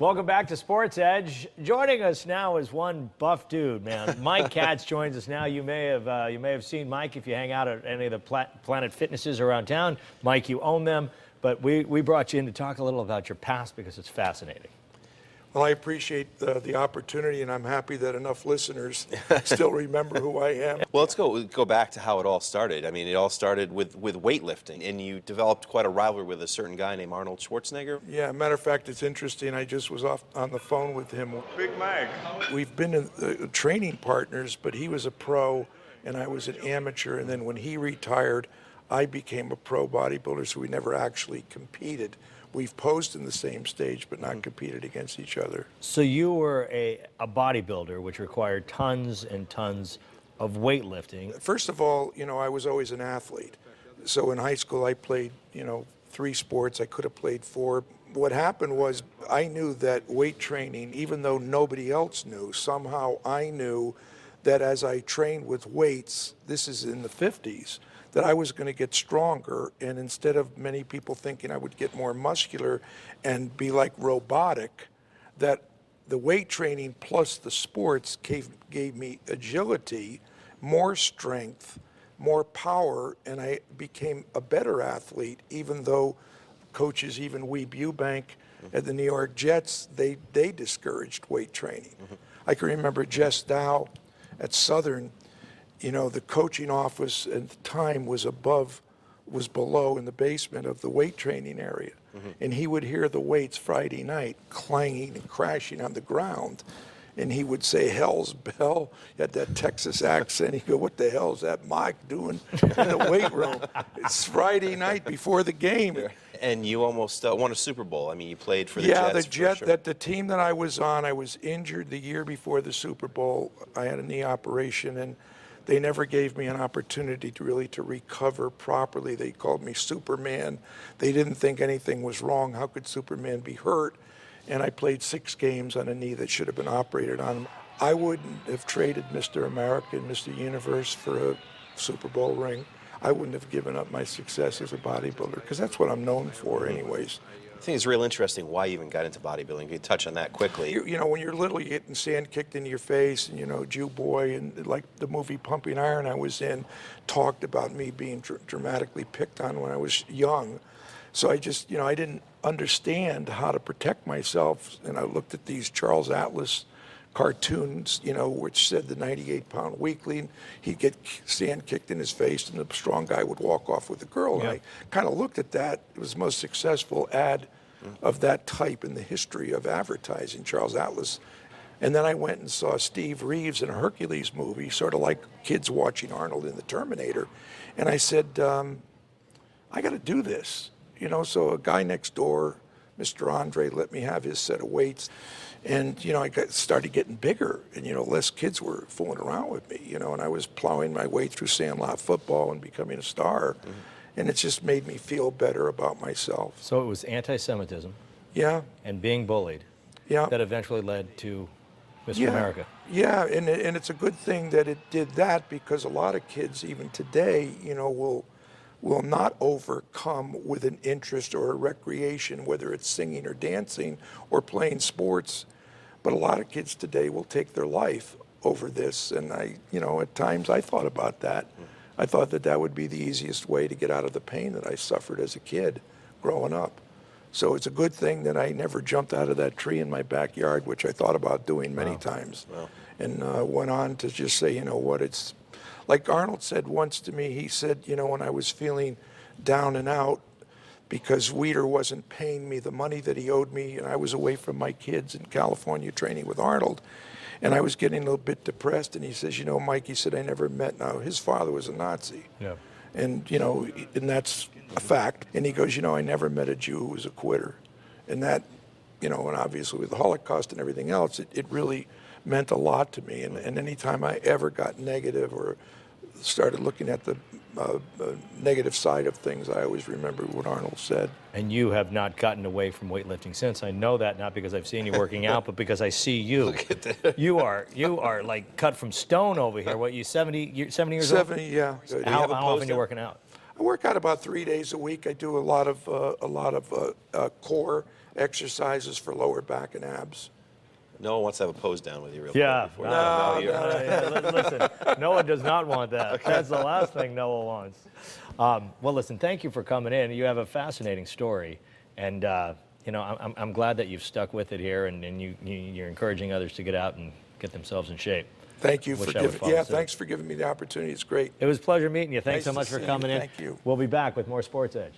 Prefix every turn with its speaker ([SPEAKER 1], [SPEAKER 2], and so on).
[SPEAKER 1] Welcome back to Sports Edge. Joining us now is one buff dude, man. Mike Katz joins us now. You may have seen Mike if you hang out at any of the Planet Fitnesses around town. Mike, you own them, but we brought you in to talk a little about your past because it's fascinating.
[SPEAKER 2] Well, I appreciate the opportunity, and I'm happy that enough listeners still remember who I am.
[SPEAKER 3] Well, let's go back to how it all started. I mean, it all started with weightlifting, and you developed quite a rivalry with a certain guy named Arnold Schwarzenegger.
[SPEAKER 2] Yeah, matter of fact, it's interesting. I just was off on the phone with him.
[SPEAKER 4] Big Mike.
[SPEAKER 2] We've been training partners, but he was a pro, and I was an amateur. And then when he retired, I became a pro bodybuilder, so we never actually competed. We've posed in the same stage, but not competed against each other.
[SPEAKER 1] So you were a bodybuilder, which required tons and tons of weightlifting.
[SPEAKER 2] First of all, I was always an athlete. So in high school, I played, 3 sports. I could have played 4. What happened was I knew that weight training, even though nobody else knew, somehow I knew that as I trained with weights, this is in the 50s, that I was going to get stronger, and instead of many people thinking I would get more muscular and be like robotic, that the weight training plus the sports gave me agility, more strength, more power, and I became a better athlete, even though coaches, even Weeb Eubank at the New York Jets, they discouraged weight training. I can remember Jess Dow at Southern. The coaching office at the time was below in the basement of the weight training area. And he would hear the weights Friday night clanging and crashing on the ground. And he would say, "Hell's bell." He had that Texas accent. He'd go, "What the hell is that Mike doing in the weight room?" It's Friday night before the game.
[SPEAKER 3] And you almost won a Super Bowl. I mean, you played for the
[SPEAKER 2] Jets.
[SPEAKER 3] Jets.
[SPEAKER 2] The team that I was on, I was injured the year before the Super Bowl. I had a knee operation, and they never gave me an opportunity to recover properly. They called me Superman. They didn't think anything was wrong. How could Superman be hurt? And I played 6 games on a knee that should have been operated on. I wouldn't have traded Mr. America and Mr. Universe for a Super Bowl ring. I wouldn't have given up my success as a bodybuilder, because that's what I'm known for anyways.
[SPEAKER 3] I think it's real interesting why you even got into bodybuilding. Can you touch on that quickly?
[SPEAKER 2] When you're little, you're getting sand kicked into your face, and Jew boy, and like the movie Pumping Iron I was in talked about me being dramatically picked on when I was young. So I just, I didn't understand how to protect myself, and I looked at these Charles Atlas cartoons, which said the 98-pound weakling, he'd get sand kicked in his face, and the strong guy would walk off with the girl. Yeah. And I kind of looked at that. It was the most successful ad of that type in the history of advertising, Charles Atlas. And then I went and saw Steve Reeves in a Hercules movie, sort of like kids watching Arnold in The Terminator. And I said, I got to do this. So a guy next door, Mr. Andre, let me have his set of weights. And, I started getting bigger, and, less kids were fooling around with me, and I was plowing my way through Sandlot football and becoming a star. And it just made me feel better about myself.
[SPEAKER 1] So it was anti-Semitism.
[SPEAKER 2] Yeah.
[SPEAKER 1] And being bullied.
[SPEAKER 2] Yeah.
[SPEAKER 1] That eventually led to Mr. America.
[SPEAKER 2] Yeah, and it's a good thing that it did that, because a lot of kids, even today, will not overcome with an interest or a recreation, whether it's singing or dancing or playing sports. But a lot of kids today will take their life over this. And at times I thought about that. I thought that would be the easiest way to get out of the pain that I suffered as a kid growing up. So it's a good thing that I never jumped out of that tree in my backyard, which I thought about doing many times. Wow. And went on to just say, it's like Arnold said once to me. He said, when I was feeling down and out because Weider wasn't paying me the money that he owed me, and I was away from my kids in California training with Arnold, and I was getting a little bit depressed, and he says, Mike, he said, I never met, now his father was a Nazi. Yeah. And, and that's a fact. And he goes, I never met a Jew who was a quitter. And that, and obviously with the Holocaust and everything else, it really meant a lot to me. And anytime I ever got negative or started looking at the negative side of things, I always remember what Arnold said.
[SPEAKER 1] And you have not gotten away from weightlifting since. I know that not because I've seen you working out, but because I see you.
[SPEAKER 3] Look at that.
[SPEAKER 1] You are like cut from stone over here. What, you 70 years old?
[SPEAKER 2] 70, yeah.
[SPEAKER 1] How often are you working out?
[SPEAKER 2] I work out about 3 days a week. I do a lot of core exercises for lower back and abs.
[SPEAKER 3] No one wants to have a pose down with you real
[SPEAKER 1] Yeah.
[SPEAKER 3] quick. Before
[SPEAKER 1] Listen, Noah does not want that. That's the last thing Noah wants. Well, listen, thank you for coming in. You have a fascinating story, and I'm glad that you've stuck with it here, and you're encouraging others to get out and get themselves in shape.
[SPEAKER 2] Thank you
[SPEAKER 1] Wish
[SPEAKER 2] for
[SPEAKER 1] I would
[SPEAKER 2] giving.
[SPEAKER 1] follow
[SPEAKER 2] Yeah,
[SPEAKER 1] suit.
[SPEAKER 2] thanks for giving me the opportunity. It's great.
[SPEAKER 1] It was a pleasure meeting you. Thanks
[SPEAKER 2] Nice
[SPEAKER 1] so much
[SPEAKER 2] to
[SPEAKER 1] for
[SPEAKER 2] see you.
[SPEAKER 1] coming in.
[SPEAKER 2] Thank you.
[SPEAKER 1] We'll be back with more Sports Edge.